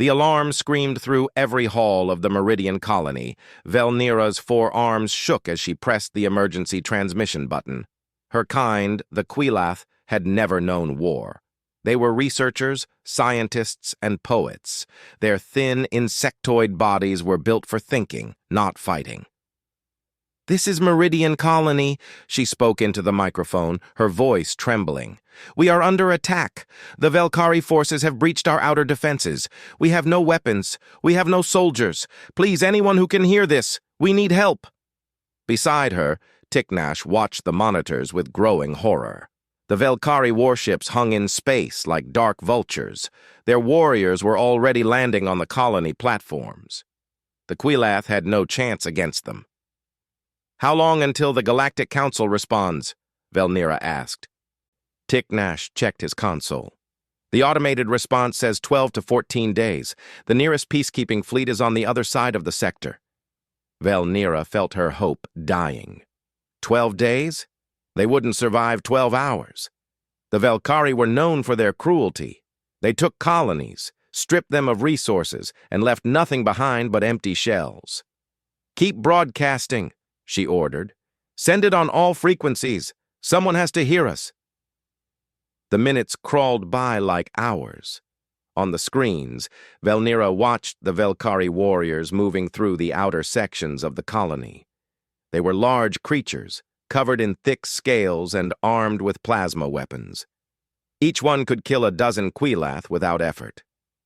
The alarm screamed through every hall of the Meridian colony. Velnira's 4 arms shook as she pressed the emergency transmission button. Her kind, the Quilath, had never known war. They were researchers, scientists, and poets. Their thin, insectoid bodies were built for thinking, not fighting. "This is Meridian Colony," she spoke into the microphone, her voice trembling. "We are under attack. The Velkari forces have breached our outer defenses. We have no weapons. We have no soldiers. Please, anyone who can hear this, we need help." Beside her, Tiknash watched the monitors with growing horror. The Velkari warships hung in space like dark vultures. Their warriors were already landing on the colony platforms. The Quilath had no chance against them. "How long until the Galactic Council responds?" Velnira asked. Tiknash checked his console. "The automated response says 12 to 14 days. The nearest peacekeeping fleet is on the other side of the sector." Velnira felt her hope dying. 12 days? They wouldn't survive 12 hours. The Velkari were known for their cruelty. They took colonies, stripped them of resources, and left nothing behind but empty shells. "Keep broadcasting," she ordered. "Send it on all frequencies. Someone has to hear us." The minutes crawled by like hours. On the screens, Velnira watched the Velkari warriors moving through the outer sections of the colony. They were large creatures, covered in thick scales and armed with plasma weapons. Each one could kill a dozen Quilath without effort.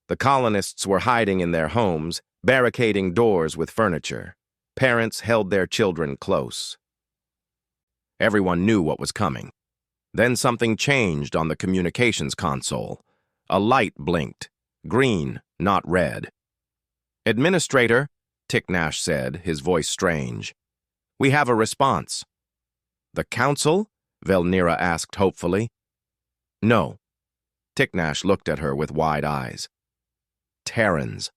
The colonists were hiding in their homes, barricading doors with furniture. Parents held their children close. Everyone knew what was coming. Then something changed on the communications console. A light blinked, green, not red. "Administrator," Tiknash said, his voice strange. "We have a response." "The Council?" Velnira asked hopefully. "No." Tiknash looked at her with wide eyes. "Terrans."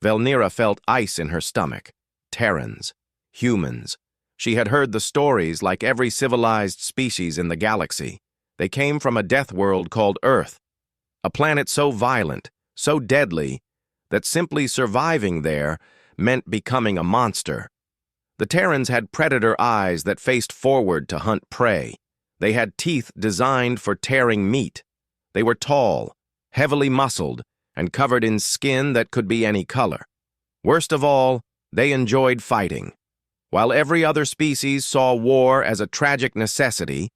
Velnira felt ice in her stomach. Terrans. Humans. She had heard the stories like every civilized species in the galaxy. They came from a death world called Earth, a planet so violent, so deadly, that simply surviving there meant becoming a monster. The Terrans had predator eyes that faced forward to hunt prey. They had teeth designed for tearing meat. They were tall, heavily muscled, and covered in skin that could be any color. Worst of all, they enjoyed fighting. While every other species saw war as a tragic necessity,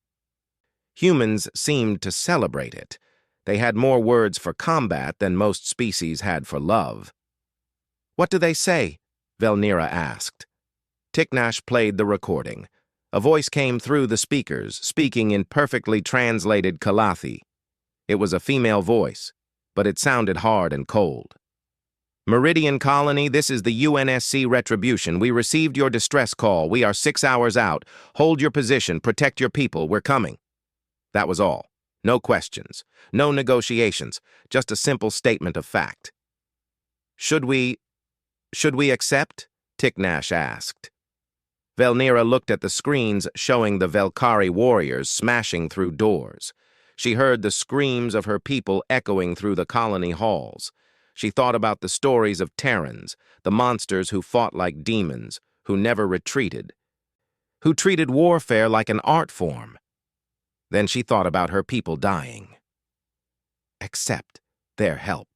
humans seemed to celebrate it. They had more words for combat than most species had for love. "What do they say?" Velnira asked. Tiknash played the recording. A voice came through the speakers, speaking in perfectly translated Kalathi. It was a female voice, but it sounded hard and cold. "Meridian Colony, this is the UNSC Retribution. We received your distress call. We are 6 hours out. Hold your position. Protect your people. We're coming." That was all. No questions. No negotiations. Just a simple statement of fact. Should we accept?" Tiknash asked. Velnira looked at the screens showing the Velkari warriors smashing through doors. She heard the screams of her people echoing through the colony halls. She thought about the stories of Terrans, the monsters who fought like demons, who never retreated, who treated warfare like an art form. Then she thought about her people dying. "Accept their help,"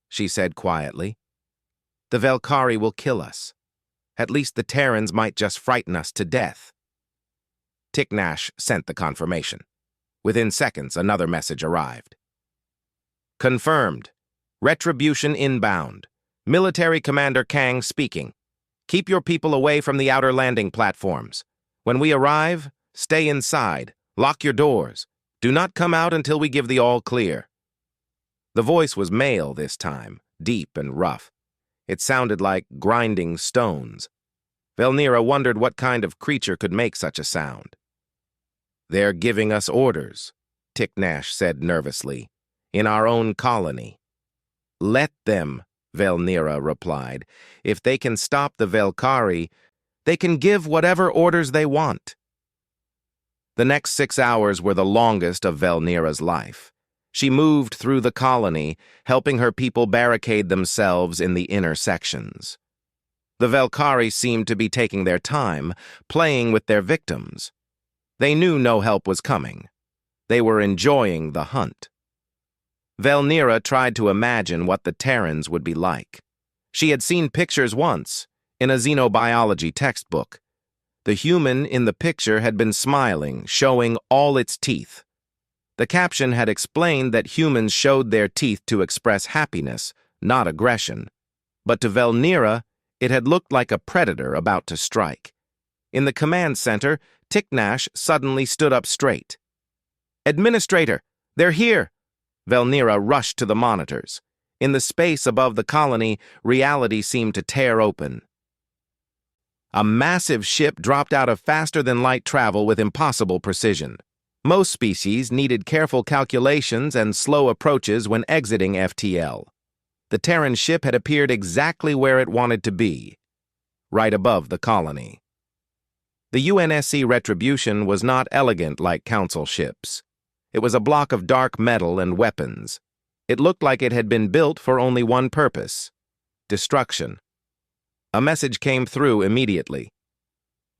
she said quietly. "The Velkari will kill us. At least the Terrans might just frighten us to death." Tiknash sent the confirmation. Within seconds, another message arrived. "Confirmed. Retribution inbound. Military Commander Kang speaking. Keep your people away from the outer landing platforms. When we arrive, stay inside. Lock your doors. Do not come out until we give the all clear." The voice was male this time, deep and rough. It sounded like grinding stones. Velnira wondered what kind of creature could make such a sound. "They're giving us orders," Tiknash said nervously, "in our own colony." "Let them," Velnira replied. "If they can stop the Velkari, they can give whatever orders they want." The next 6 hours were the longest of Velnira's life. She moved through the colony, helping her people barricade themselves in the inner sections. The Velkari seemed to be taking their time, playing with their victims. They knew no help was coming. They were enjoying the hunt. Velnira tried to imagine what the Terrans would be like. She had seen pictures once, in a xenobiology textbook. The human in the picture had been smiling, showing all its teeth. The caption had explained that humans showed their teeth to express happiness, not aggression. But to Velnira, it had looked like a predator about to strike. In the command center, Tiknash suddenly stood up straight. "Administrator, they're here!" Velnira rushed to the monitors. In the space above the colony, reality seemed to tear open. A massive ship dropped out of faster-than-light travel with impossible precision. Most species needed careful calculations and slow approaches when exiting FTL. The Terran ship had appeared exactly where it wanted to be, right above the colony. The UNSC Retribution was not elegant like Council ships. It was a block of dark metal and weapons. It looked like it had been built for only one purpose: destruction. A message came through immediately.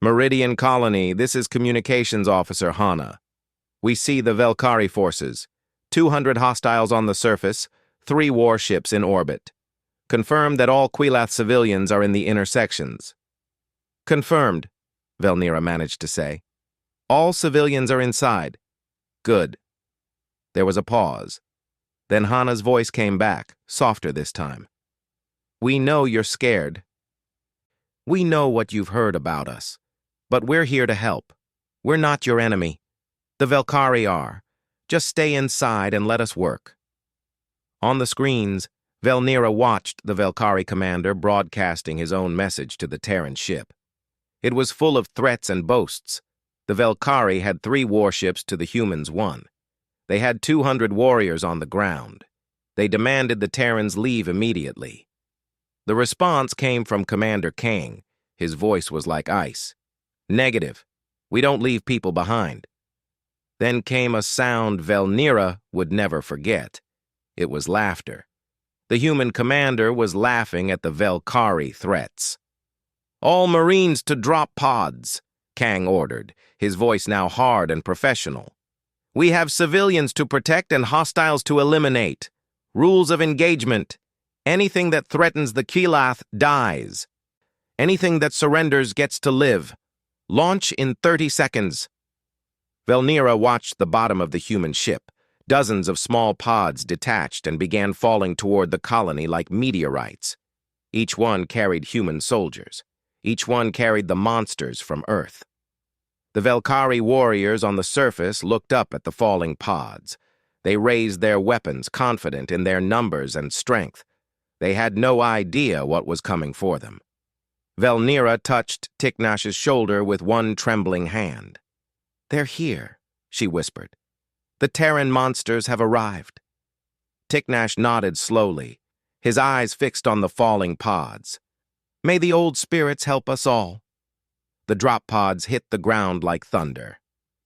"Meridian Colony, this is Communications Officer Hana. We see the Velkari forces. 200 hostiles on the surface, 3 warships in orbit. Confirm that all Quilath civilians are in the intersections." "Confirmed," Velnira managed to say. "All civilians are inside." "Good." There was a pause. Then Hana's voice came back, softer this time. "We know you're scared. We know what you've heard about us. But we're here to help. We're not your enemy. The Velkari are. Just stay inside and let us work." On the screens, Velnira watched the Velkari commander broadcasting his own message to the Terran ship. It was full of threats and boasts. The Velkari had 3 warships to the humans' 1. They had 200 warriors on the ground. They demanded the Terrans leave immediately. The response came from Commander Kang. His voice was like ice. "Negative. We don't leave people behind." Then came a sound Velnira would never forget. It was laughter. The human commander was laughing at the Velkari threats. "All Marines to drop pods," Kang ordered, his voice now hard and professional. "We have civilians to protect and hostiles to eliminate. Rules of engagement. Anything that threatens the Quilath dies. Anything that surrenders gets to live. Launch in 30 seconds. Velnira watched the bottom of the human ship. Dozens of small pods detached and began falling toward the colony like meteorites. Each one carried human soldiers. Each one carried the monsters from Earth. The Velkari warriors on the surface looked up at the falling pods. They raised their weapons, confident in their numbers and strength. They had no idea what was coming for them. Velnira touched Tiknash's shoulder with one trembling hand. "They're here," she whispered. "The Terran monsters have arrived." Tiknash nodded slowly, his eyes fixed on the falling pods. "May the old spirits help us all." The drop pods hit the ground like thunder.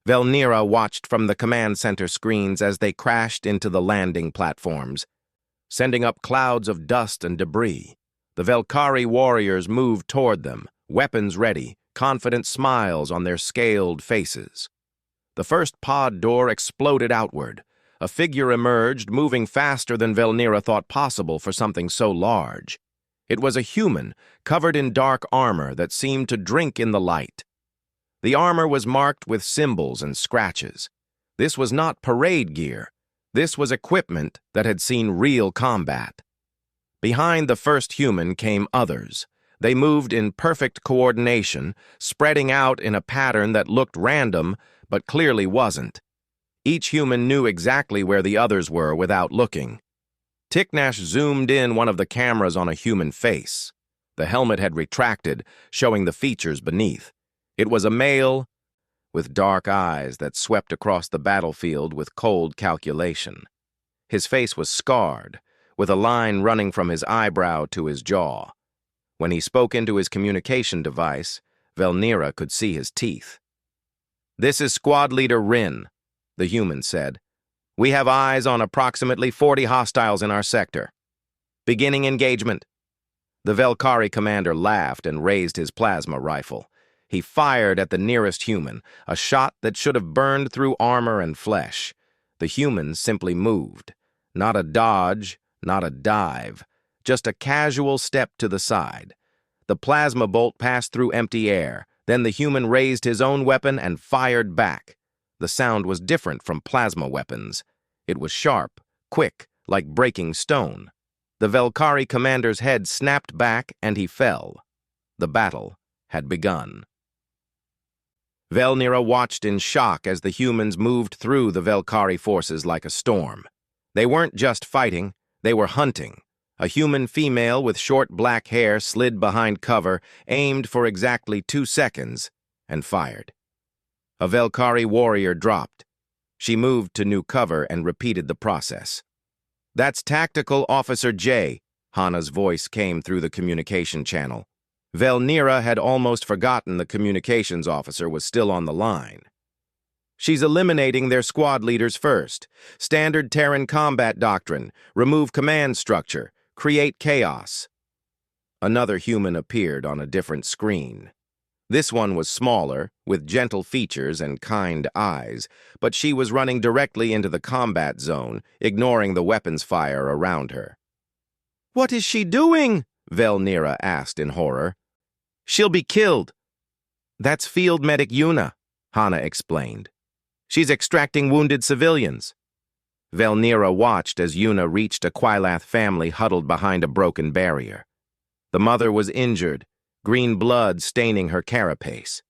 Velnira watched from the command center screens as they crashed into the landing platforms, sending up clouds of dust and debris. The Velkari warriors moved toward them, weapons ready, confident smiles on their scaled faces. The first pod door exploded outward. A figure emerged, moving faster than Velnira thought possible for something so large. It was a human, covered in dark armor that seemed to drink in the light. The armor was marked with symbols and scratches. This was not parade gear. This was equipment that had seen real combat. Behind the first human came others. They moved in perfect coordination, spreading out in a pattern that looked random, but clearly wasn't. Each human knew exactly where the others were without looking. Tiknash zoomed in one of the cameras on a human face. The helmet had retracted, showing the features beneath. It was a male with dark eyes that swept across the battlefield with cold calculation. His face was scarred, with a line running from his eyebrow to his jaw. When he spoke into his communication device, Velnira could see his teeth. "This is Squad Leader Rin," the human said. We have eyes on approximately 40 hostiles in our sector. Beginning engagement." The Velkari commander laughed and raised his plasma rifle. He fired at the nearest human, a shot that should have burned through armor and flesh. The human simply moved. Not a dodge, not a dive, just a casual step to the side. The plasma bolt passed through empty air. Then the human raised his own weapon and fired back. The sound was different from plasma weapons. It was sharp, quick, like breaking stone. The Velkari commander's head snapped back and he fell. The battle had begun. Velnira watched in shock as the humans moved through the Velkari forces like a storm. They weren't just fighting, they were hunting. A human female with short black hair slid behind cover, aimed for exactly 2 seconds, and fired. A Velkari warrior dropped. She moved to new cover and repeated the process. "That's Tactical Officer J," Hana's voice came through the communication channel. Velnira had almost forgotten the communications officer was still on the line. "She's eliminating their squad leaders first. Standard Terran combat doctrine. Remove command structure. Create chaos." Another human appeared on a different screen. This one was smaller, with gentle features and kind eyes, but she was running directly into the combat zone, ignoring the weapons fire around her. "What is she doing?" Velnira asked in horror. "She'll be killed." "That's Field Medic Yuna," Hana explained. "She's extracting wounded civilians." Velnira watched as Yuna reached a Quilath family huddled behind a broken barrier. The mother was injured, green blood staining her carapace.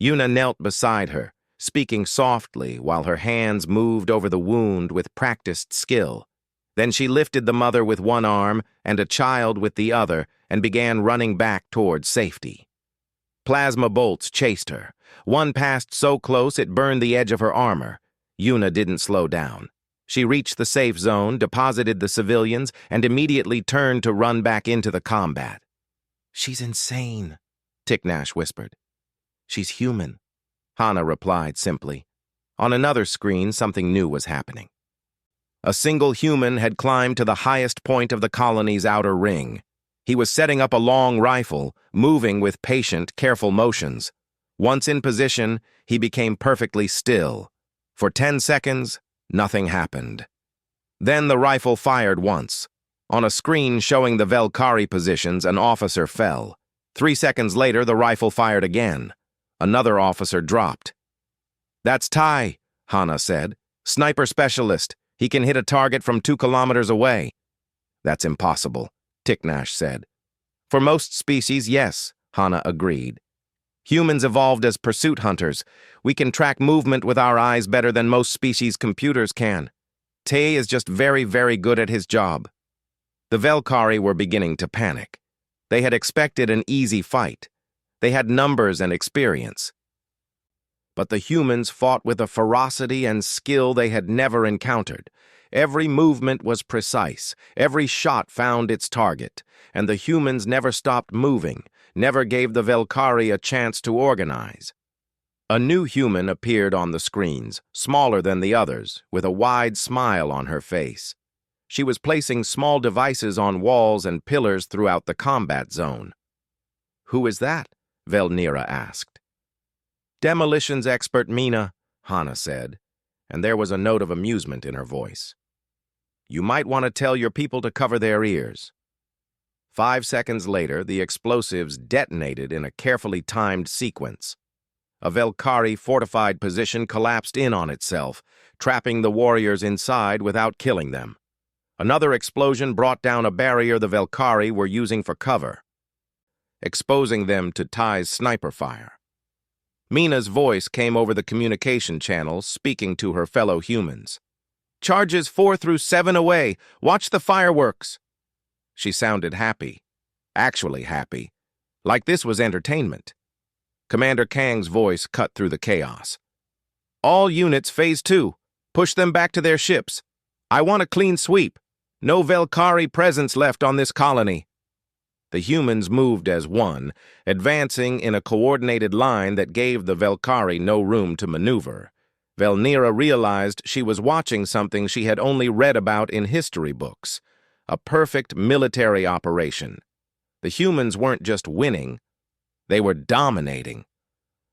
Yuna knelt beside her, speaking softly while her hands moved over the wound with practiced skill. Then she lifted the mother with one arm and a child with the other and began running back towards safety. Plasma bolts chased her. One passed so close it burned the edge of her armor. Yuna didn't slow down. She reached the safe zone, deposited the civilians, and immediately turned to run back into the combat. "She's insane," Tiknash whispered. "She's human," Hana replied simply. On another screen, something new was happening. A single human had climbed to the highest point of the colony's outer ring. He was setting up a long rifle, moving with patient, careful motions. Once in position, he became perfectly still. For 10 seconds, nothing happened. Then the rifle fired once. On a screen showing the Velkari positions, an officer fell. 3 seconds later, the rifle fired again. Another officer dropped. "That's Tai," Hana said. "Sniper specialist. He can hit a target from 2 kilometers away." "That's impossible," Tiknash said. "For most species, yes," Hana agreed. "Humans evolved as pursuit hunters. We can track movement with our eyes better than most species' computers can. Tai is just very, very good at his job." The Velkari were beginning to panic. They had expected an easy fight. They had numbers and experience. But the humans fought with a ferocity and skill they had never encountered. Every movement was precise, every shot found its target, and the humans never stopped moving, never gave the Velkari a chance to organize. A new human appeared on the screens, smaller than the others, with a wide smile on her face. She was placing small devices on walls and pillars throughout the combat zone. "Who is that?" Velnira asked. "Demolitions expert Mina," Hana said, and there was a note of amusement in her voice. "You might want to tell your people to cover their ears." 5 seconds later, the explosives detonated in a carefully timed sequence. A Velkari fortified position collapsed in on itself, trapping the warriors inside without killing them. Another explosion brought down a barrier the Velkari were using for cover, exposing them to Tai's sniper fire. Mina's voice came over the communication channel, speaking to her fellow humans. "Charges 4 through 7 away. Watch the fireworks." She sounded happy. Actually happy. Like this was entertainment. Commander Kang's voice cut through the chaos. "All units, Phase 2. Push them back to their ships. I want a clean sweep. No Velkari presence left on this colony." The humans moved as one, advancing in a coordinated line that gave the Velkari no room to maneuver. Velnira realized she was watching something she had only read about in history books, a perfect military operation. The humans weren't just winning, they were dominating.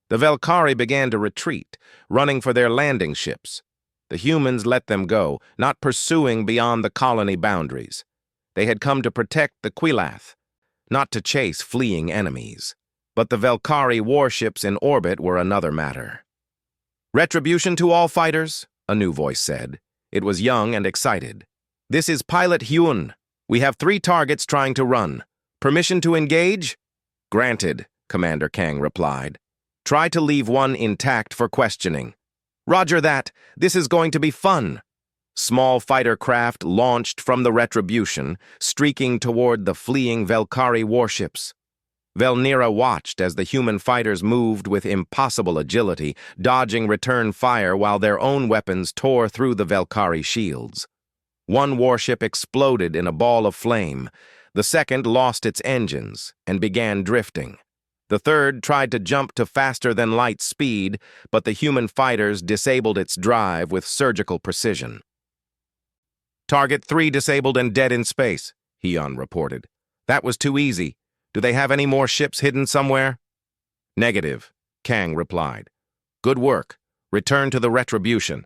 The Velkari began to retreat, running for their landing ships. The humans let them go, not pursuing beyond the colony boundaries. They had come to protect the Quilath, not to chase fleeing enemies. But the Velkari warships in orbit were another matter. "Retribution to all fighters," a new voice said. It was young and excited. "This is Pilot Hyun. We have 3 targets trying to run. Permission to engage?" "Granted," Commander Kang replied. "Try to leave one intact for questioning." "Roger that. This is going to be fun." Small fighter craft launched from the Retribution, streaking toward the fleeing Velkari warships. Velnira watched as the human fighters moved with impossible agility, dodging return fire while their own weapons tore through the Velkari shields. One warship exploded in a ball of flame. The second lost its engines and began drifting. The third tried to jump to faster-than-light speed, but the human fighters disabled its drive with surgical precision. "Target 3 disabled and dead in space," Hyun reported. "That was too easy. Do they have any more ships hidden somewhere?" "Negative," Kang replied. "Good work. Return to the Retribution."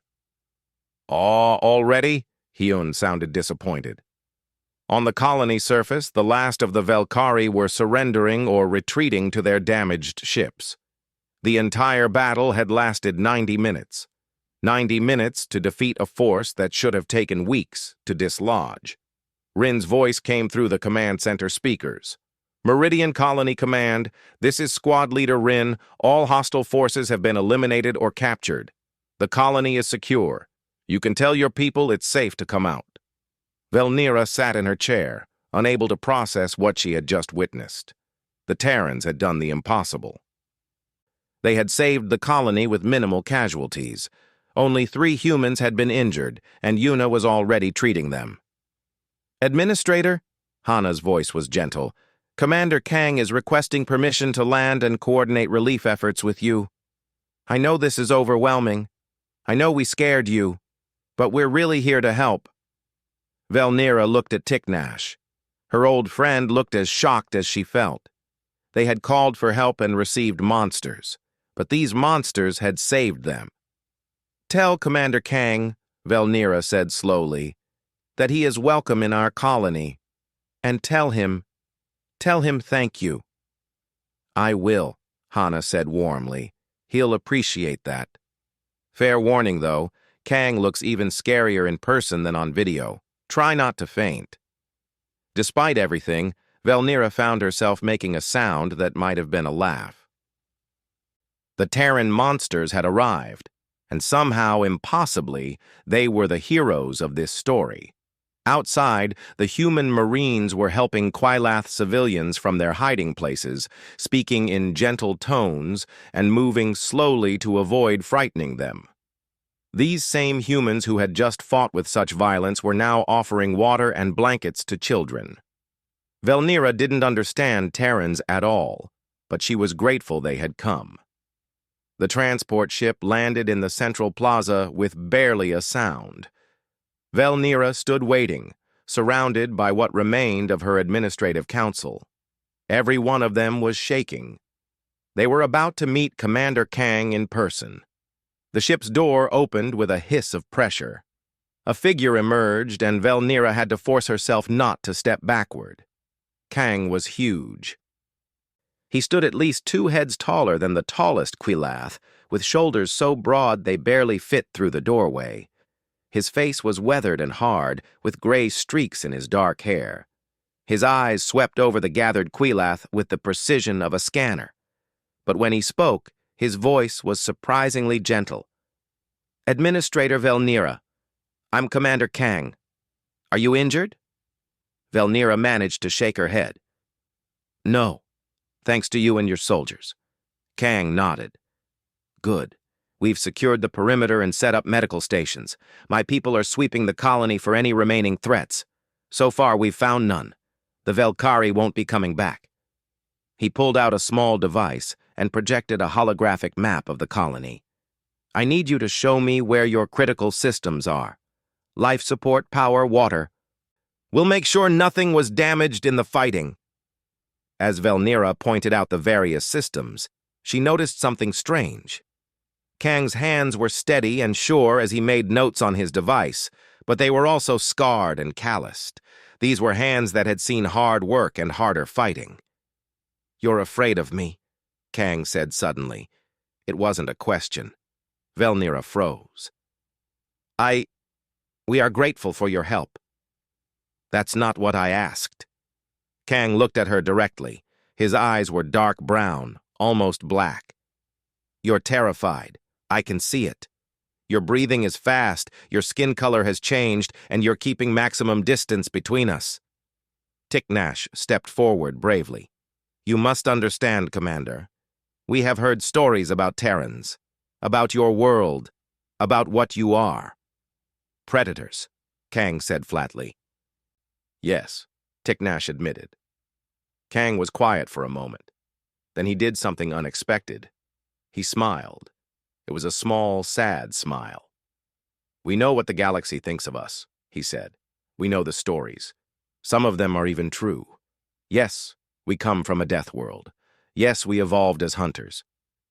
Already?" Hyun sounded disappointed. On the colony surface, the last of the Velkari were surrendering or retreating to their damaged ships. The entire battle had lasted 90 minutes. 90 minutes to defeat a force that should have taken weeks to dislodge. Rin's voice came through the command center speakers. "Meridian Colony Command, this is Squad Leader Rin. All hostile forces have been eliminated or captured. The colony is secure. You can tell your people it's safe to come out." Velnira sat in her chair, unable to process what she had just witnessed. The Terrans had done the impossible. They had saved the colony with minimal casualties. Only 3 humans had been injured, and Yuna was already treating them. "Administrator," Hana's voice was gentle, "Commander Kang is requesting permission to land and coordinate relief efforts with you. I know this is overwhelming. I know we scared you, but we're really here to help." Velnira looked at Tiknash. Her old friend looked as shocked as she felt. They had called for help and received monsters, but these monsters had saved them. "Tell Commander Kang," Velnira said slowly, "that he is welcome in our colony. And tell him thank you." "I will," Hana said warmly. "He'll appreciate that." Fair warning, though, Kang looks even scarier in person than on video. Try not to faint. Despite everything, Velnira found herself making a sound that might have been a laugh. The Terran monsters had arrived, and somehow, impossibly, they were the heroes of this story. Outside, the human Marines were helping Quilath civilians from their hiding places, speaking in gentle tones and moving slowly to avoid frightening them. These same humans who had just fought with such violence were now offering water and blankets to children. Velnira didn't understand Terrans at all, but she was grateful they had come. The transport ship landed in the central plaza with barely a sound. Velnira stood waiting, surrounded by what remained of her administrative council. Every one of them was shaking. They were about to meet Commander Kang in person. The ship's door opened with a hiss of pressure. A figure emerged, and Velnira had to force herself not to step backward. Kang was huge. He stood at least 2 heads taller than the tallest Quilath, with shoulders so broad they barely fit through the doorway. His face was weathered and hard, with gray streaks in his dark hair. His eyes swept over the gathered Quilath with the precision of a scanner. But when he spoke, his voice was surprisingly gentle. "Administrator Velnira, I'm Commander Kang. Are you injured?" Velnira managed to shake her head. "No, thanks to you and your soldiers." Kang nodded. "Good. We've secured the perimeter and set up medical stations. My people are sweeping the colony for any remaining threats. So far, we've found none. The Velkari won't be coming back." He pulled out a small device and projected a holographic map of the colony. I need you to show me where your critical systems are. Life support, power, water. We'll make sure nothing was damaged in the fighting." As Velnira pointed out the various systems, she noticed something strange. Kang's hands were steady and sure as he made notes on his device, but they were also scarred and calloused. These were hands that had seen hard work and harder fighting. "You're afraid of me," Kang said suddenly. It wasn't a question. Velnira froze. We are grateful for your help." "That's not what I asked." Kang looked at her directly. His eyes were dark brown, almost black. "You're terrified. I can see it. Your breathing is fast, your skin color has changed, and you're keeping maximum distance between us." Tiknash stepped forward bravely. "You must understand, Commander. We have heard stories about Terrans, about your world, about what you are." "Predators," Kang said flatly. "Yes," Tiknash admitted. Kang was quiet for a moment. Then he did something unexpected. He smiled. It was a small, sad smile. "We know what the galaxy thinks of us," he said. "We know the stories. Some of them are even true. Yes, we come from a death world. Yes, we evolved as hunters.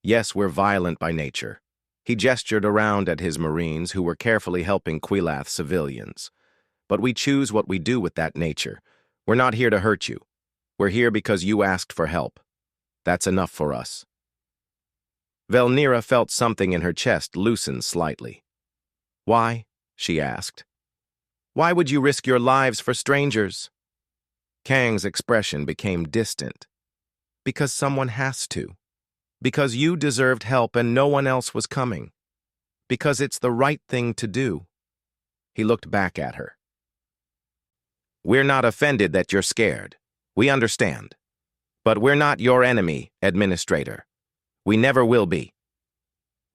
Yes, we're violent by nature." He gestured around at his Marines who were carefully helping Quilath civilians. "But we choose what we do with that nature. We're not here to hurt you. We're here because you asked for help. That's enough for us." Velnira felt something in her chest loosen slightly. "Why?" she asked. "Why would you risk your lives for strangers?" Kang's expression became distant. "Because someone has to. Because you deserved help and no one else was coming. Because it's the right thing to do." He looked back at her. "We're not offended that you're scared. We understand. But we're not your enemy, Administrator. We never will be."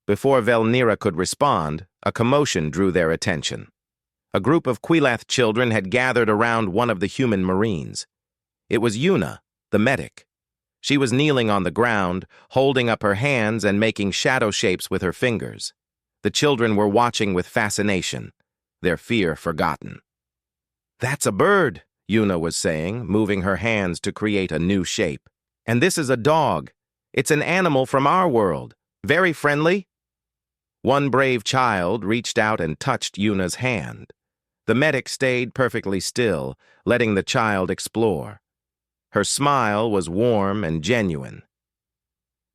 Before Velnira could respond, a commotion drew their attention. A group of Quilath children had gathered around one of the human Marines. It was Yuna, the medic. She was kneeling on the ground, holding up her hands and making shadow shapes with her fingers. The children were watching with fascination, their fear forgotten. "That's a bird," Yuna was saying, moving her hands to create a new shape. "And this is a dog. It's an animal from our world. Very friendly." One brave child reached out and touched Yuna's hand. The medic stayed perfectly still, letting the child explore. Her smile was warm and genuine.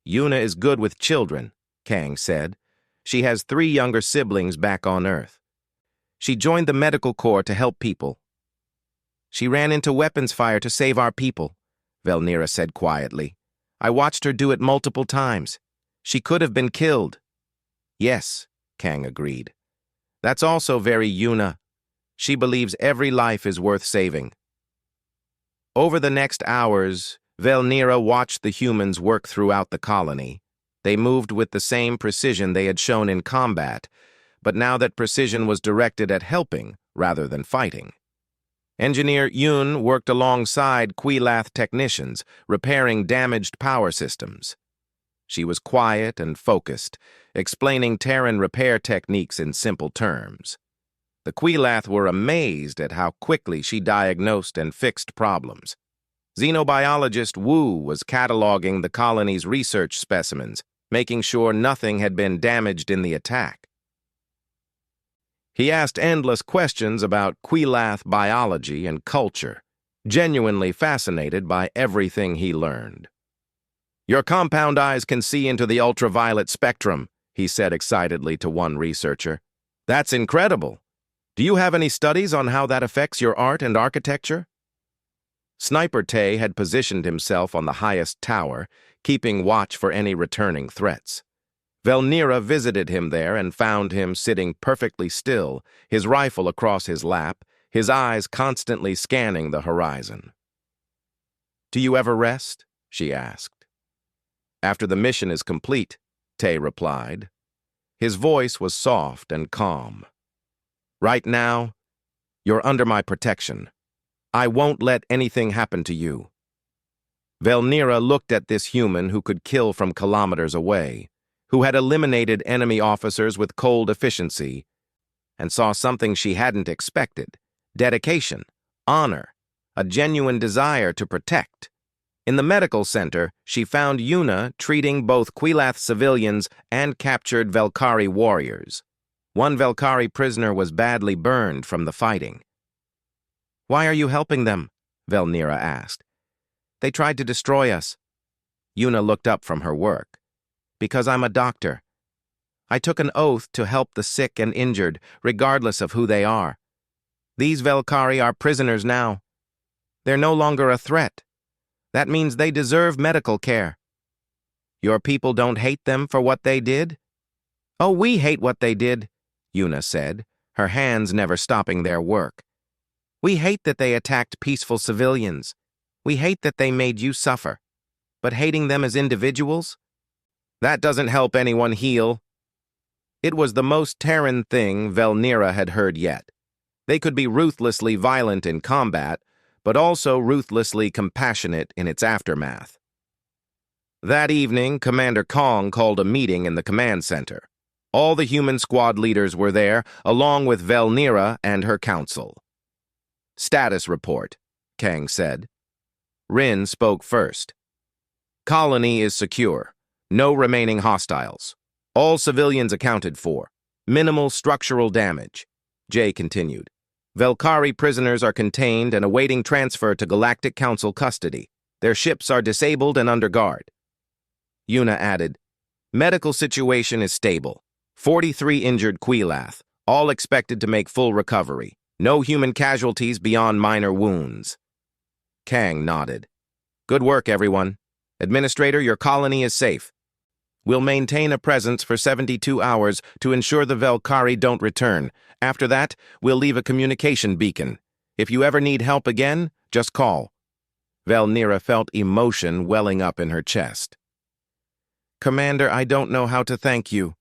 "Yuna is good with children," Kang said. "She has 3 younger siblings back on Earth. She joined the medical corps to help people." "She ran into weapons fire to save our people," Velnira said quietly. "I watched her do it multiple times. She could have been killed." "Yes," Kang agreed. "That's also very Yuna. She believes every life is worth saving." Over the next hours, Velnira watched the humans work throughout the colony. They moved with the same precision they had shown in combat, but now that precision was directed at helping rather than fighting. Engineer Yun worked alongside Quilath technicians, repairing damaged power systems. She was quiet and focused, explaining Terran repair techniques in simple terms. The Quilath were amazed at how quickly she diagnosed and fixed problems. Xenobiologist Wu was cataloging the colony's research specimens, making sure nothing had been damaged in the attack. He asked endless questions about Quilath biology and culture, genuinely fascinated by everything he learned. "Your compound eyes can see into the ultraviolet spectrum," he said excitedly to one researcher. "That's incredible. Do you have any studies on how that affects your art and architecture?" Sniper Tay had positioned himself on the highest tower, keeping watch for any returning threats. Velnira visited him there and found him sitting perfectly still, his rifle across his lap, his eyes constantly scanning the horizon. "Do you ever rest?" she asked. "After the mission is complete," Tay replied. His voice was soft and calm. "Right now, you're under my protection. I won't let anything happen to you." Velnira looked at this human who could kill from kilometers away, who had eliminated enemy officers with cold efficiency, and saw something she hadn't expected: dedication, honor, a genuine desire to protect. In the medical center, she found Yuna treating both Quilath civilians and captured Velkari warriors. One Velkari prisoner was badly burned from the fighting. "Why are you helping them?" Velnira asked. "They tried to destroy us." Yuna looked up from her work. "Because I'm a doctor. I took an oath to help the sick and injured, regardless of who they are. These Velkari are prisoners now. They're no longer a threat. That means they deserve medical care. Your people don't hate them for what they did?" "Oh, we hate what they did," Yuna said, her hands never stopping their work. "We hate that they attacked peaceful civilians. We hate that they made you suffer. But hating them as individuals? That doesn't help anyone heal." It was the most Terran thing Velnira had heard yet. They could be ruthlessly violent in combat, but also ruthlessly compassionate in its aftermath. That evening, Commander Kong called a meeting in the command center. All the human squad leaders were there, along with Velnira and her council. "Status report," Kang said. Rin spoke first. "Colony is secure. No remaining hostiles. All civilians accounted for. Minimal structural damage." Jay continued. "Velkari prisoners are contained and awaiting transfer to Galactic Council custody. Their ships are disabled and under guard." Yuna added, "Medical situation is stable. 43 injured Quilath, all expected to make full recovery. No human casualties beyond minor wounds." Kang nodded. "Good work, everyone. Administrator, your colony is safe. We'll maintain a presence for 72 hours to ensure the Velkari don't return. After that, we'll leave a communication beacon. If you ever need help again, just call." Velnira felt emotion welling up in her chest. "Commander, I don't know how to thank you.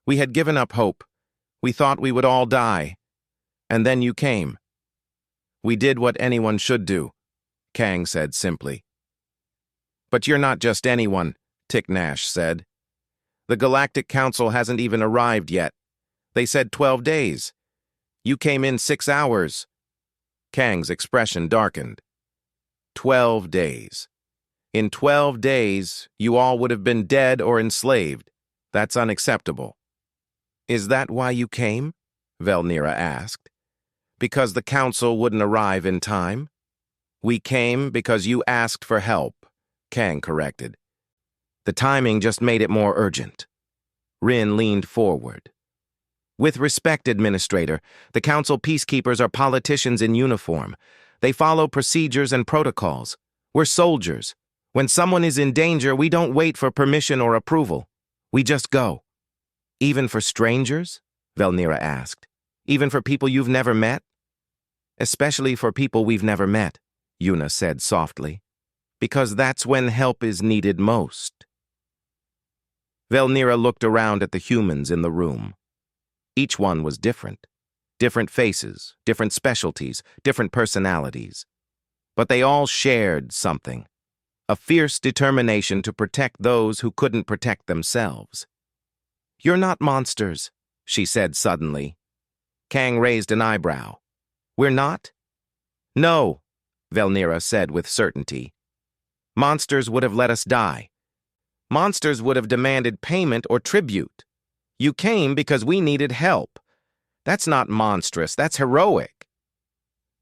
We had given up hope. We thought we would all die. And then you came. We did what anyone should do," Kang said simply. "But you're not just anyone," Tiknash said. "The Galactic Council hasn't even arrived yet. They said 12 days. You came in 6 hours. Kang's expression darkened. 12 days. In 12 days, you all would have been dead or enslaved. That's unacceptable." "Is that why you came?" Velnira asked. "Because the Council wouldn't arrive in time?" "We came because you asked for help," Kang corrected. "The timing just made it more urgent." Rin leaned forward. "With respect, Administrator, the Council peacekeepers are politicians in uniform. They follow procedures and protocols. We're soldiers. When someone is in danger, we don't wait for permission or approval. We just go." "Even for strangers?" Velnira asked. "Even for people you've never met?" "Especially for people we've never met," Yuna said softly. "Because that's when help is needed most." Velnira looked around at the humans in the room. Each one was different. Different faces, different specialties, different personalities. But they all shared something. A fierce determination to protect those who couldn't protect themselves. "You're not monsters," she said suddenly. Kang raised an eyebrow. "We're not?" "No," Velnira said with certainty. "Monsters would have let us die. Monsters would have demanded payment or tribute. You came because we needed help. That's not monstrous, that's heroic."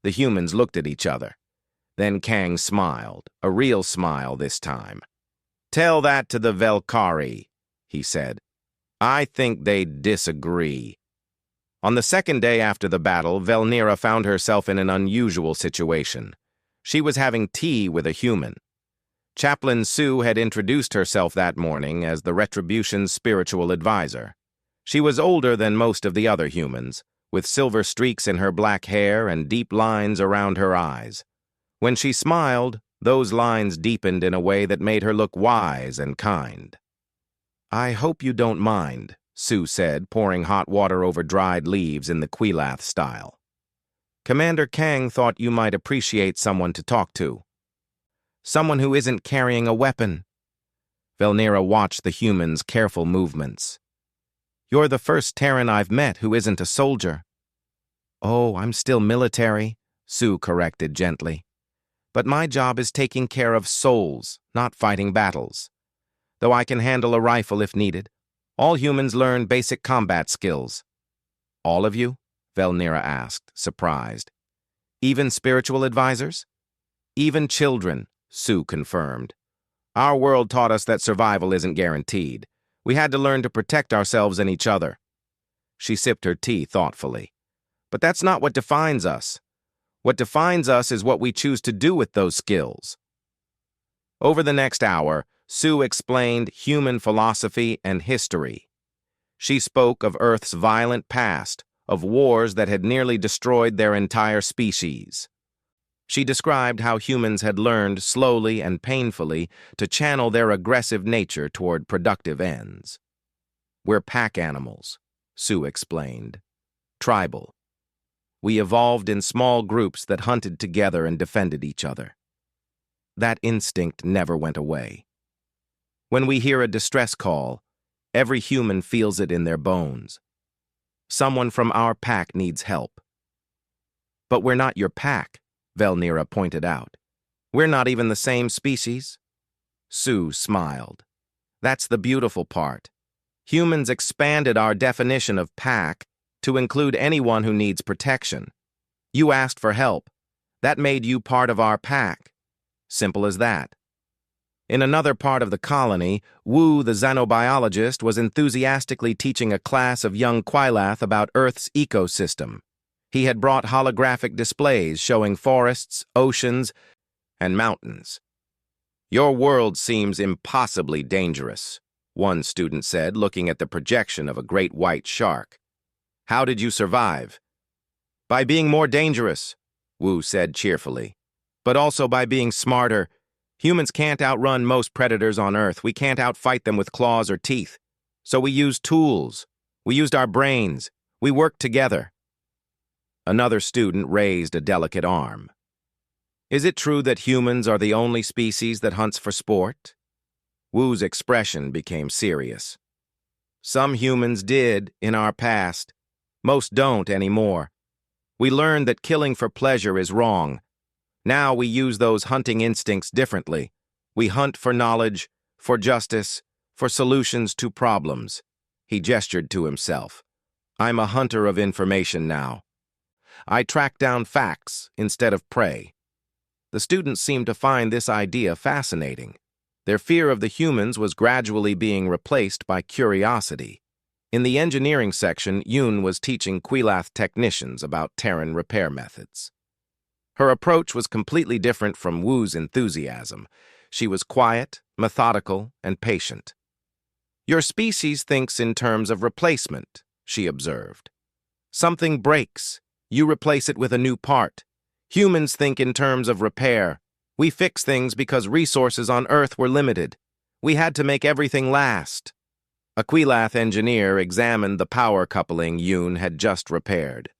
The humans looked at each other. Then Kang smiled, a real smile this time. "Tell that to the Velkari," he said. "I think they'd disagree." On the second day after the battle, Velnira found herself in an unusual situation. She was having tea with a human. Chaplain Sue had introduced herself that morning as the Retribution's spiritual advisor. She was older than most of the other humans, with silver streaks in her black hair and deep lines around her eyes. When she smiled, those lines deepened in a way that made her look wise and kind. "I hope you don't mind," Sue said, pouring hot water over dried leaves in the Quilath style. "Commander Kang thought you might appreciate someone to talk to. Someone who isn't carrying a weapon." Velnira watched the human's careful movements. "You're the first Terran I've met who isn't a soldier." "Oh, I'm still military," Sue corrected gently. "But my job is taking care of souls, not fighting battles. Though I can handle a rifle if needed. All humans learn basic combat skills." "All of you?" Velnira asked, surprised. "Even spiritual advisors?" "Even children," Sue confirmed. "Our world taught us that survival isn't guaranteed. We had to learn to protect ourselves and each other." She sipped her tea thoughtfully. "But that's not what defines us. What defines us is what we choose to do with those skills." Over the next hour, Sue explained human philosophy and history. She spoke of Earth's violent past, of wars that had nearly destroyed their entire species. She described how humans had learned slowly and painfully to channel their aggressive nature toward productive ends. "We're pack animals," Sue explained. "Tribal. We evolved in small groups that hunted together and defended each other. That instinct never went away. When we hear a distress call, every human feels it in their bones. Someone from our pack needs help." "But we're not your pack," Velnira pointed out. "We're not even the same species." Sue smiled. "That's the beautiful part. Humans expanded our definition of pack to include anyone who needs protection. You asked for help. That made you part of our pack. Simple as that." In another part of the colony, Wu, the xenobiologist, was enthusiastically teaching a class of young Quilath about Earth's ecosystem. He had brought holographic displays showing forests, oceans, and mountains. "Your world seems impossibly dangerous," one student said, looking at the projection of a great white shark. "How did you survive?" "By being more dangerous," Wu said cheerfully. "But also by being smarter. Humans can't outrun most predators on Earth. We can't outfight them with claws or teeth. So we used tools. We used our brains. We worked together." Another student raised a delicate arm. "Is it true that humans are the only species that hunts for sport?" Wu's expression became serious. "Some humans did in our past. Most don't anymore. We learned that killing for pleasure is wrong. Now we use those hunting instincts differently. We hunt for knowledge, for justice, for solutions to problems." He gestured to himself. "I'm a hunter of information now. I track down facts instead of prey." The students seemed to find this idea fascinating. Their fear of the humans was gradually being replaced by curiosity. In the engineering section, Yoon was teaching Quilath technicians about Terran repair methods. Her approach was completely different from Wu's enthusiasm. She was quiet, methodical, and patient. "Your species thinks in terms of replacement," she observed. "Something breaks. You replace it with a new part. Humans think in terms of repair. We fix things because resources on Earth were limited. We had to make everything last." A Quilath engineer examined the power coupling Yoon had just repaired.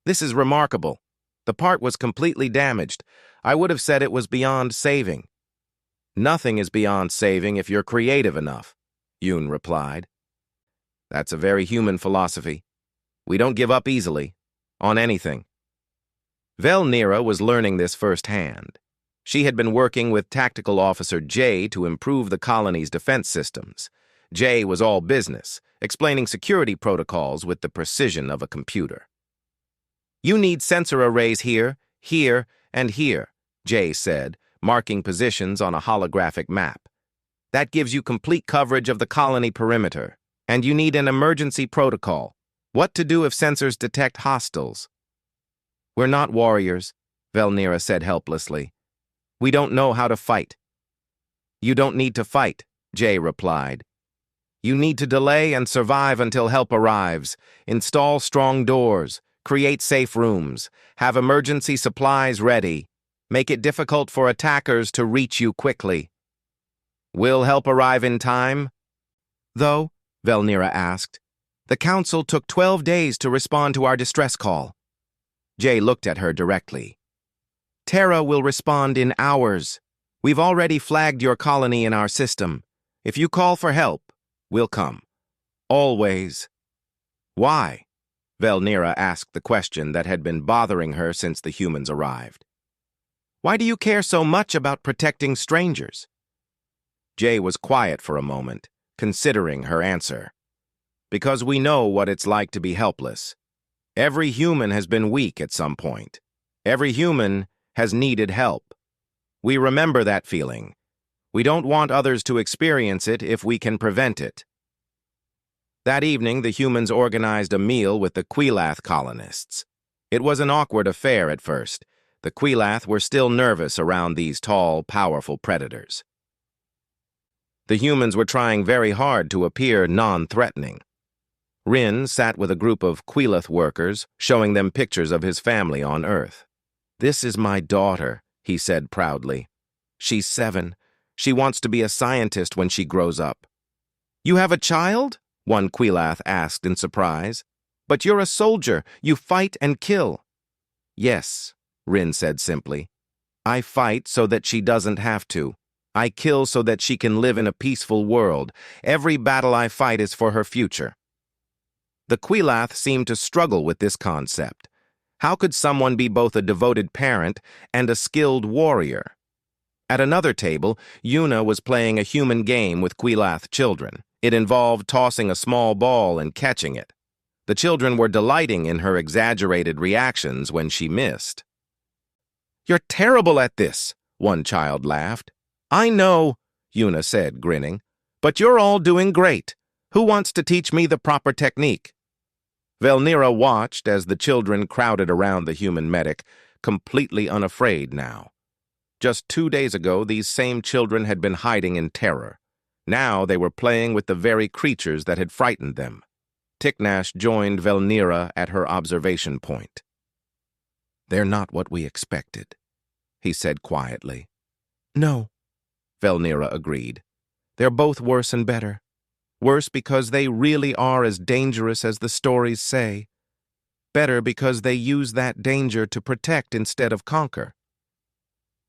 "This is remarkable. The part was completely damaged. I would have said it was beyond saving." "Nothing is beyond saving if you're creative enough," Yoon replied. "That's a very human philosophy. We don't give up easily, on anything." Velnira was learning this firsthand. She had been working with Tactical Officer Jay to improve the colony's defense systems. Jay was all business, explaining security protocols with the precision of a computer. "You need sensor arrays here, here, and here," Jay said, marking positions on a holographic map. "That gives you complete coverage of the colony perimeter. And you need an emergency protocol. What to do if sensors detect hostiles?" "We're not warriors," Velnira said helplessly. "We don't know how to fight." "You don't need to fight," Jay replied. "You need to delay and survive until help arrives. Install strong doors. Create safe rooms. Have emergency supplies ready. Make it difficult for attackers to reach you quickly." "Will help arrive in time?" "Though," Velnira asked, "the Council took 12 days to respond to our distress call." Jay looked at her directly. "Terra will respond in hours. We've already flagged your colony in our system. If you call for help, we'll come. Always. Why? Velnira asked the question that had been bothering her since the humans arrived. Why do you care so much about protecting strangers? Jay was quiet for a moment, considering her answer. Because we know what it's like to be helpless. Every human has been weak at some point. Every human has needed help. We remember that feeling. We don't want others to experience it if we can prevent it. That evening, the humans organized a meal with the Quilath colonists. It was an awkward affair at first. The Quilath were still nervous around these tall, powerful predators. The humans were trying very hard to appear non-threatening. Rin sat with a group of Quilath workers, showing them pictures of his family on Earth. "This is my daughter," he said proudly. "She's 7. She wants to be a scientist when she grows up." "You have a child?" one Quilath asked in surprise. "But you're a soldier. You fight and kill." "Yes," Rin said simply. "I fight so that she doesn't have to. I kill so that she can live in a peaceful world. Every battle I fight is for her future." The Quilath seemed to struggle with this concept. How could someone be both a devoted parent and a skilled warrior? At another table, Yuna was playing a human game with Quilath children. It involved tossing a small ball and catching it. The children were delighting in her exaggerated reactions when she missed. "You're terrible at this," one child laughed. "I know," Yuna said, grinning, "but you're all doing great. Who wants to teach me the proper technique?" Velnira watched as the children crowded around the human medic, completely unafraid now. Just 2 days ago, these same children had been hiding in terror. Now they were playing with the very creatures that had frightened them. Tiknash joined Velnira at her observation point. "They're not what we expected," he said quietly. "No," Velnira agreed. "They're both worse and better. Worse because they really are as dangerous as the stories say. Better because they use that danger to protect instead of conquer."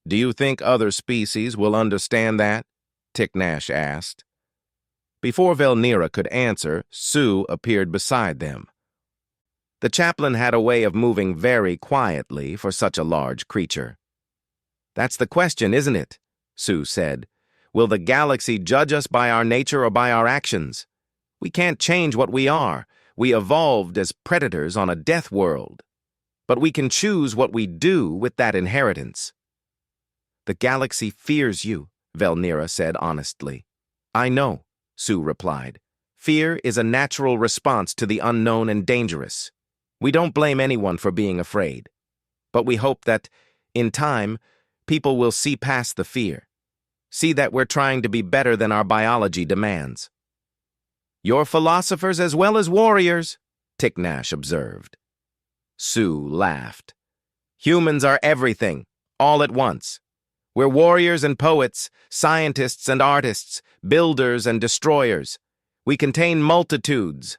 "Do you think other species will understand that?" Tiknash asked. Before Velnira could answer, Sue appeared beside them. The chaplain had a way of moving very quietly for such a large creature. "That's the question, isn't it?" Sue said. "Will the galaxy judge us by our nature or by our actions? We can't change what we are. We evolved as predators on a death world. But we can choose what we do with that inheritance." "The galaxy fears you," Velnira said honestly. "I know," Sue replied. "Fear is a natural response to the unknown and dangerous. We don't blame anyone for being afraid. But we hope that, in time, people will see past the fear. See that we're trying to be better than our biology demands." "You're philosophers as well as warriors," Tiknash observed. Sue laughed. "Humans are everything, all at once. We're warriors and poets, scientists and artists, builders and destroyers. We contain multitudes.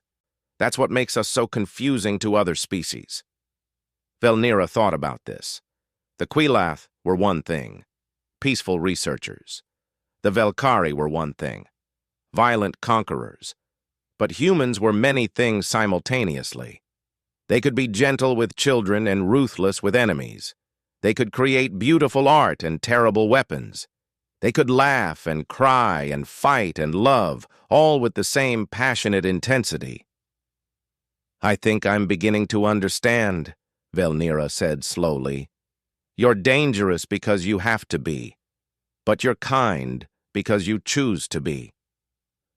That's what makes us so confusing to other species." Velnira thought about this. The Quilath were one thing. Peaceful researchers. The Velkari were one thing. Violent conquerors. But humans were many things simultaneously. They could be gentle with children and ruthless with enemies. They could create beautiful art and terrible weapons. They could laugh and cry and fight and love, all with the same passionate intensity. "I think I'm beginning to understand," Velnira said slowly. "You're dangerous because you have to be. But you're kind because you choose to be."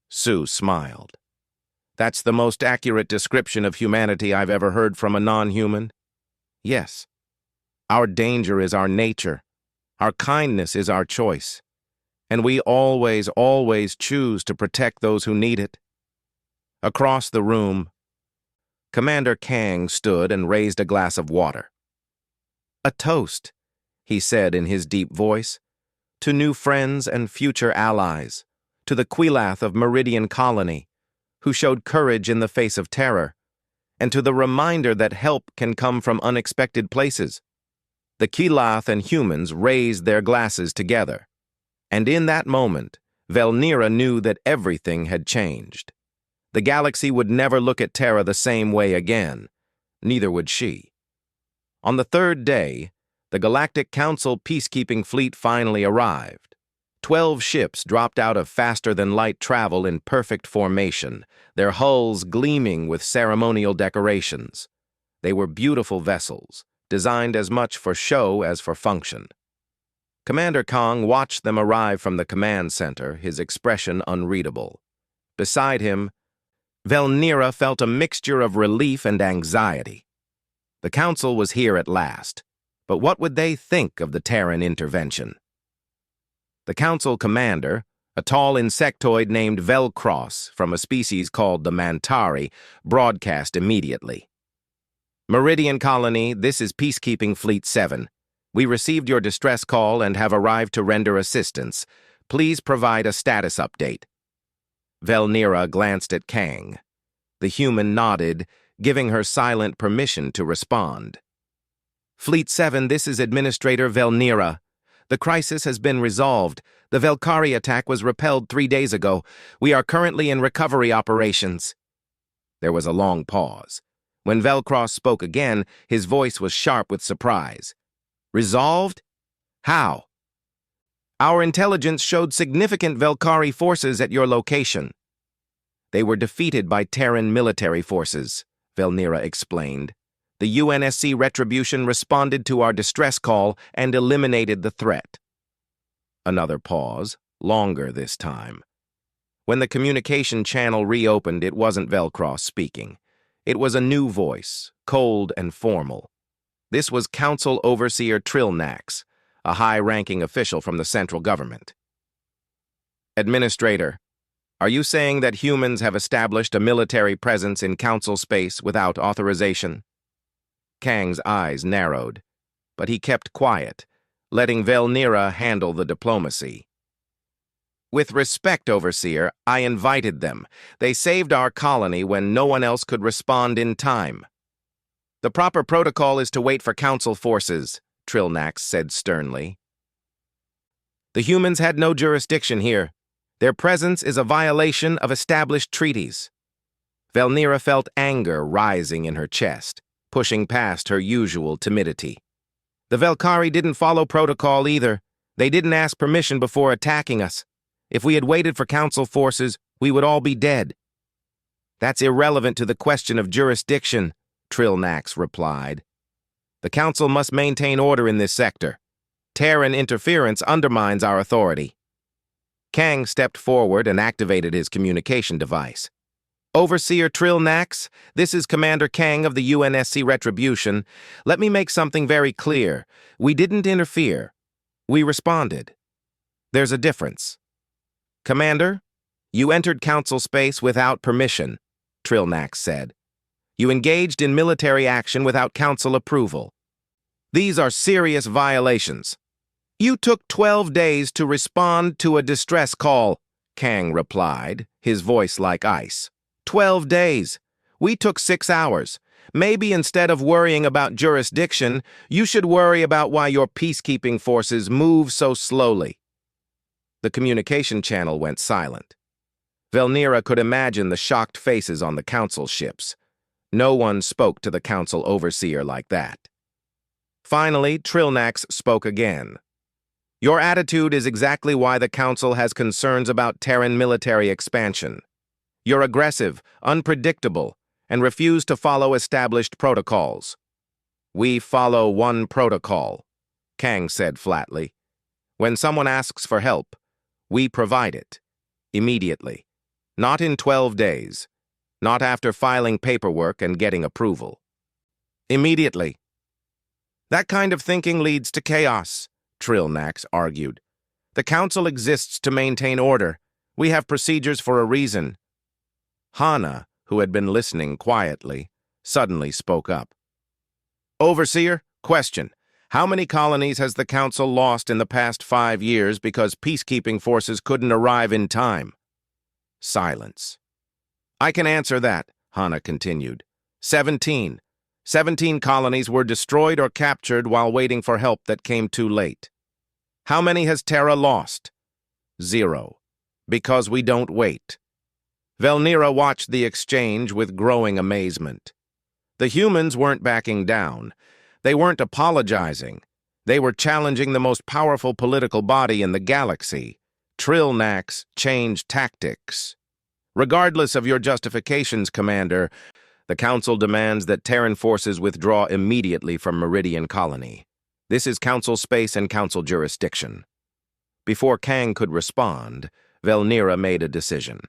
Sue smiled. "That's the most accurate description of humanity I've ever heard from a non-human." "Yes. Our danger is our nature. Our kindness is our choice. And we always, always choose to protect those who need it." Across the room, Commander Kang stood and raised a glass of water. "A toast," he said in his deep voice, "to new friends and future allies, to the Quilath of Meridian Colony, who showed courage in the face of terror, and to the reminder that help can come from unexpected places." The Quilath and humans raised their glasses together, and in that moment, Velnira knew that everything had changed. The galaxy would never look at Terra the same way again. Neither would she. On the third day, the Galactic Council peacekeeping fleet finally arrived. 12 ships dropped out of faster-than-light travel in perfect formation, their hulls gleaming with ceremonial decorations. They were beautiful vessels, designed as much for show as for function. Commander Kong watched them arrive from the command center, his expression unreadable. Beside him, Velnira felt a mixture of relief and anxiety. The Council was here at last, but what would they think of the Terran intervention? The Council commander, a tall insectoid named Velcross from a species called the Mantari, broadcast immediately. Meridian Colony, this is Peacekeeping Fleet 7. We received your distress call and have arrived to render assistance. Please provide a status update. Velnira glanced at Kang. The human nodded, giving her silent permission to respond. Fleet 7, this is Administrator Velnira. The crisis has been resolved. The Velkari attack was repelled 3 days ago. We are currently in recovery operations. There was a long pause. When Velcross spoke again, his voice was sharp with surprise. Resolved? How? Our intelligence showed significant Velkari forces at your location. They were defeated by Terran military forces, Velnira explained. The UNSC Retribution responded to our distress call and eliminated the threat. Another pause, longer this time. When the communication channel reopened, it wasn't Velcross speaking. It was a new voice, cold and formal. This was Council Overseer Trilnax, a high-ranking official from the central government. Administrator, are you saying that humans have established a military presence in Council space without authorization? Kang's eyes narrowed, but he kept quiet, letting Velnira handle the diplomacy. With respect, Overseer, I invited them. They saved our colony when no one else could respond in time. The proper protocol is to wait for Council forces, Trilnax said sternly. The humans had no jurisdiction here. Their presence is a violation of established treaties. Velnira felt anger rising in her chest, pushing past her usual timidity. The Velkari didn't follow protocol either. They didn't ask permission before attacking us. If we had waited for Council forces, we would all be dead. That's irrelevant to the question of jurisdiction, Trilnax replied. The Council must maintain order in this sector. Terran interference undermines our authority. Kang stepped forward and activated his communication device. Overseer Trilnax, this is Commander Kang of the UNSC Retribution. Let me make something very clear. We didn't interfere. We responded. There's a difference. Commander, you entered Council space without permission, Trilnax said. You engaged in military action without Council approval. These are serious violations. You took 12 days to respond to a distress call, Kang replied, his voice like ice. 12 days. We took 6 hours. Maybe instead of worrying about jurisdiction, you should worry about why your peacekeeping forces move so slowly. The communication channel went silent. Velnira could imagine the shocked faces on the Council ships. No one spoke to the Council Overseer like that. Finally, Trilnax spoke again. Your attitude is exactly why the Council has concerns about Terran military expansion. You're aggressive, unpredictable, and refuse to follow established protocols. We follow one protocol, Kang said flatly. When someone asks for help, we provide it. Immediately. Not in 12 days. Not after filing paperwork and getting approval. Immediately. That kind of thinking leads to chaos, Trilnax argued. The Council exists to maintain order. We have procedures for a reason. Hana, who had been listening quietly, suddenly spoke up. Overseer, question. How many colonies has the Council lost in the past 5 years because peacekeeping forces couldn't arrive in time? Silence. I can answer that, Hana continued. 17. 17 colonies were destroyed or captured while waiting for help that came too late. How many has Terra lost? 0. Because we don't wait. Velnira watched the exchange with growing amazement. The humans weren't backing down. They weren't apologizing. They were challenging the most powerful political body in the galaxy. Trillnax changed tactics. Regardless of your justifications, Commander, the Council demands that Terran forces withdraw immediately from Meridian Colony. This is Council space and Council jurisdiction. Before Kang could respond, Velnira made a decision.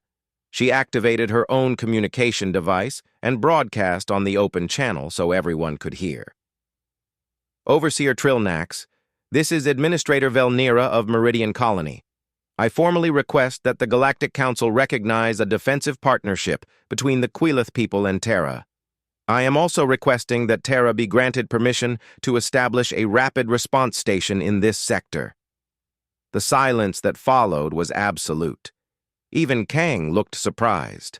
She activated her own communication device and broadcast on the open channel so everyone could hear. Overseer Trillnax, this is Administrator Velnira of Meridian Colony. I formally request that the Galactic Council recognize a defensive partnership between the Quilith people and Terra. I am also requesting that Terra be granted permission to establish a rapid response station in this sector. The silence that followed was absolute. Even Kang looked surprised.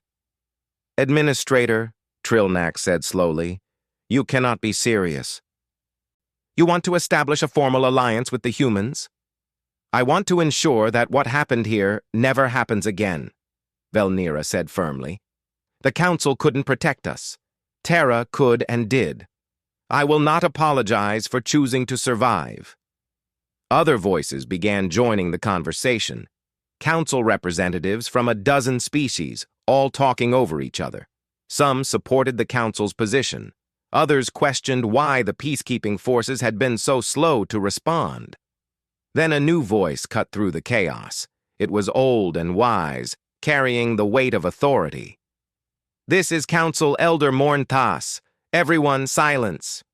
Administrator, Trillnax said slowly, you cannot be serious. You want to establish a formal alliance with the humans? I want to ensure that what happened here never happens again, Velnira said firmly. The Council couldn't protect us. Terra could and did. I will not apologize for choosing to survive. Other voices began joining the conversation. Council representatives from a dozen species, all talking over each other. Some supported the Council's position. Others questioned why the peacekeeping forces had been so slow to respond. Then a new voice cut through the chaos. It was old and wise, carrying the weight of authority. This is Council Elder Mornthas. Everyone silence.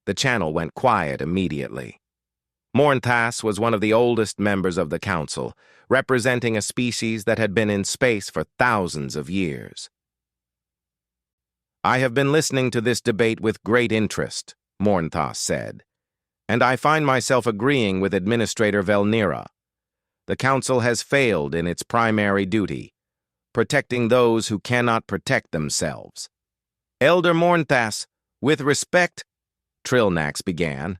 The channel went quiet immediately. Mornthas was one of the oldest members of the Council, representing a species that had been in space for thousands of years. I have been listening to this debate with great interest, Mornthas said, and I find myself agreeing with Administrator Velnira. The Council has failed in its primary duty, protecting those who cannot protect themselves. Elder Mornthas, with respect, Trillnax began.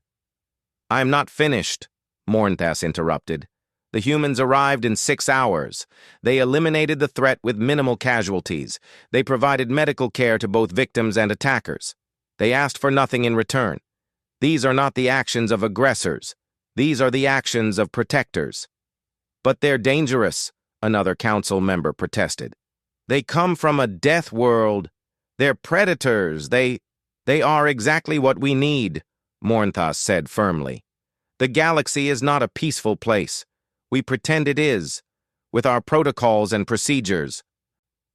I'm not finished, Mornthas interrupted. The humans arrived in 6 hours. They eliminated the threat with minimal casualties. They provided medical care to both victims and attackers. They asked for nothing in return. These are not the actions of aggressors. These are the actions of protectors. But they're dangerous, another council member protested. They come from a death world. They're predators. They are exactly what we need, Mornthas said firmly. The galaxy is not a peaceful place. We pretend it is, with our protocols and procedures.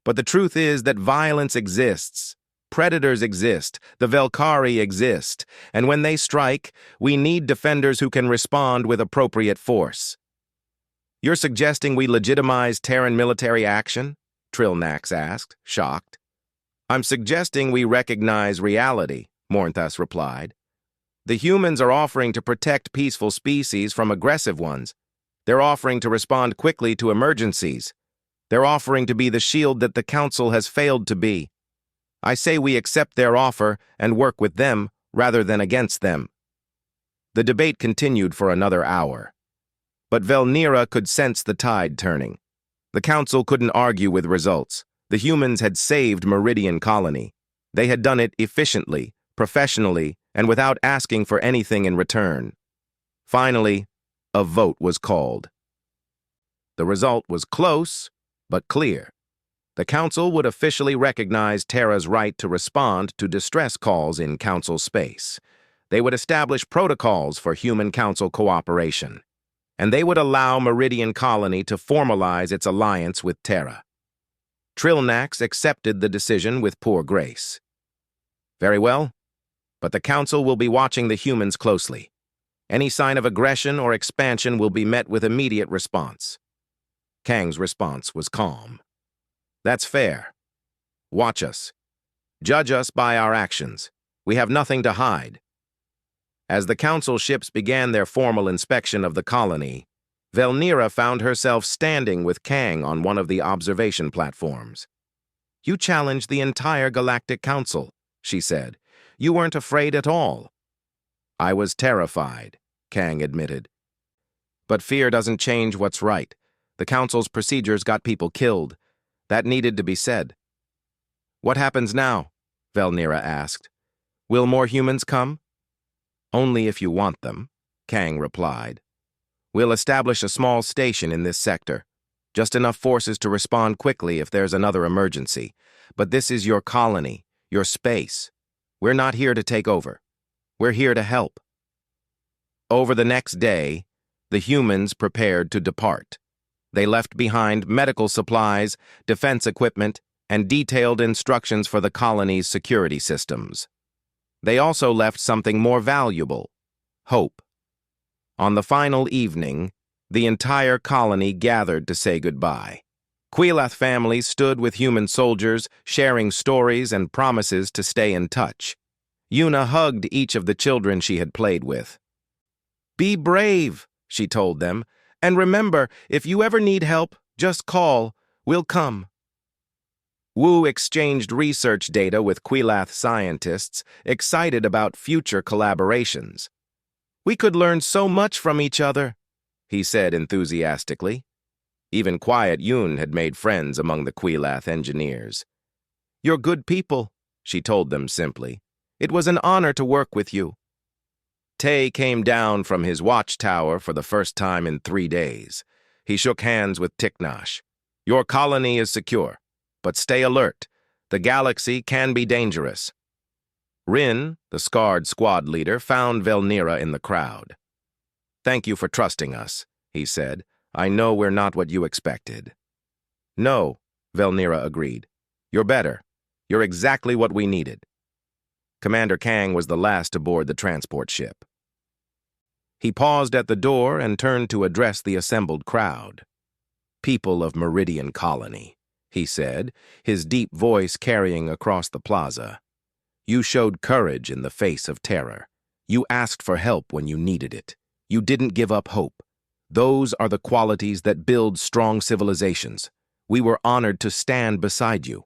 But the truth is that violence exists. Predators exist, the Velkari exist, and when they strike, we need defenders who can respond with appropriate force. You're suggesting we legitimize Terran military action? Trillnax asked, shocked. I'm suggesting we recognize reality, Mornthas replied. The humans are offering to protect peaceful species from aggressive ones. They're offering to respond quickly to emergencies. They're offering to be the shield that the Council has failed to be. I say we accept their offer and work with them rather than against them. The debate continued for another hour. But Velnira could sense the tide turning. The Council couldn't argue with results. The humans had saved Meridian Colony. They had done it efficiently, professionally, and without asking for anything in return. Finally, a vote was called. The result was close, but clear. The Council would officially recognize Terra's right to respond to distress calls in Council space. They would establish protocols for human Council cooperation. And they would allow Meridian Colony to formalize its alliance with Terra. Trillnax accepted the decision with poor grace. Very well, but the Council will be watching the humans closely. Any sign of aggression or expansion will be met with immediate response. Kang's response was calm. That's fair. Watch us. Judge us by our actions. We have nothing to hide. As the Council ships began their formal inspection of the colony, Velnira found herself standing with Kang on one of the observation platforms. You challenged the entire Galactic Council, she said. You weren't afraid at all. I was terrified, Kang admitted. But fear doesn't change what's right. The Council's procedures got people killed. That needed to be said. What happens now? Velnira asked. Will more humans come? Only if you want them, Kang replied. We'll establish a small station in this sector. Just enough forces to respond quickly if there's another emergency. But this is your colony, your space. We're not here to take over. We're here to help. Over the next day, the humans prepared to depart. They left behind medical supplies, defense equipment, and detailed instructions for the colony's security systems. They also left something more valuable: hope. On the final evening, the entire colony gathered to say goodbye. Quilath families stood with human soldiers, sharing stories and promises to stay in touch. Yuna hugged each of the children she had played with. Be brave, she told them, and remember, if you ever need help, just call. We'll come. Wu exchanged research data with Quilath scientists, excited about future collaborations. We could learn so much from each other, he said enthusiastically. Even quiet Yun had made friends among the Quilath engineers. You're good people, she told them simply. It was an honor to work with you. Tay came down from his watchtower for the first time in 3 days. He shook hands with Tiknash. Your colony is secure, but stay alert. The galaxy can be dangerous. Rin, the scarred squad leader, found Velnira in the crowd. Thank you for trusting us, he said. I know we're not what you expected. No, Velnira agreed. You're better. You're exactly what we needed. Commander Kang was the last aboard the transport ship. He paused at the door and turned to address the assembled crowd. People of Meridian Colony, he said, his deep voice carrying across the plaza. You showed courage in the face of terror. You asked for help when you needed it. You didn't give up hope. Those are the qualities that build strong civilizations. We were honored to stand beside you.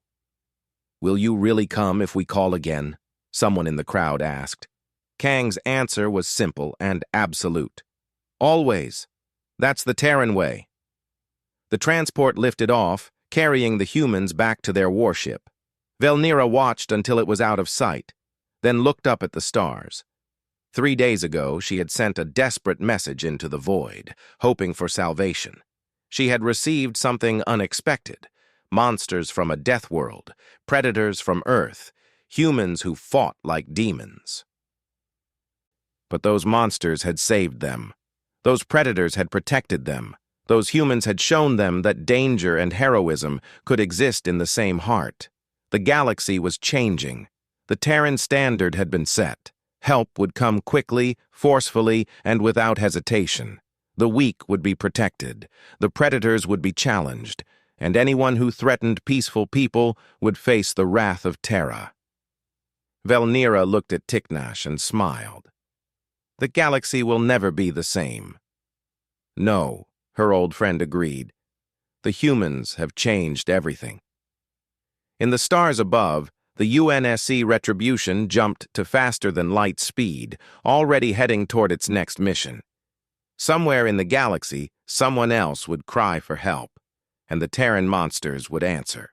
Will you really come if we call again? Someone in the crowd asked. Kang's answer was simple and absolute. Always. That's the Terran way. The transport lifted off, carrying the humans back to their warship. Velnira watched until it was out of sight, then looked up at the stars. 3 days ago, she had sent a desperate message into the void, hoping for salvation. She had received something unexpected: monsters from a death world, predators from Earth, humans who fought like demons. But those monsters had saved them. Those predators had protected them. Those humans had shown them that danger and heroism could exist in the same heart. The galaxy was changing. The Terran standard had been set. Help would come quickly, forcefully, and without hesitation. The weak would be protected. The predators would be challenged. And anyone who threatened peaceful people would face the wrath of Terra. Velnira looked at Tiknash and smiled. The galaxy will never be the same. No, her old friend agreed. The humans have changed everything. In the stars above, the UNSC Retribution jumped to faster-than-light speed, already heading toward its next mission. Somewhere in the galaxy, someone else would cry for help, and the Terran monsters would answer.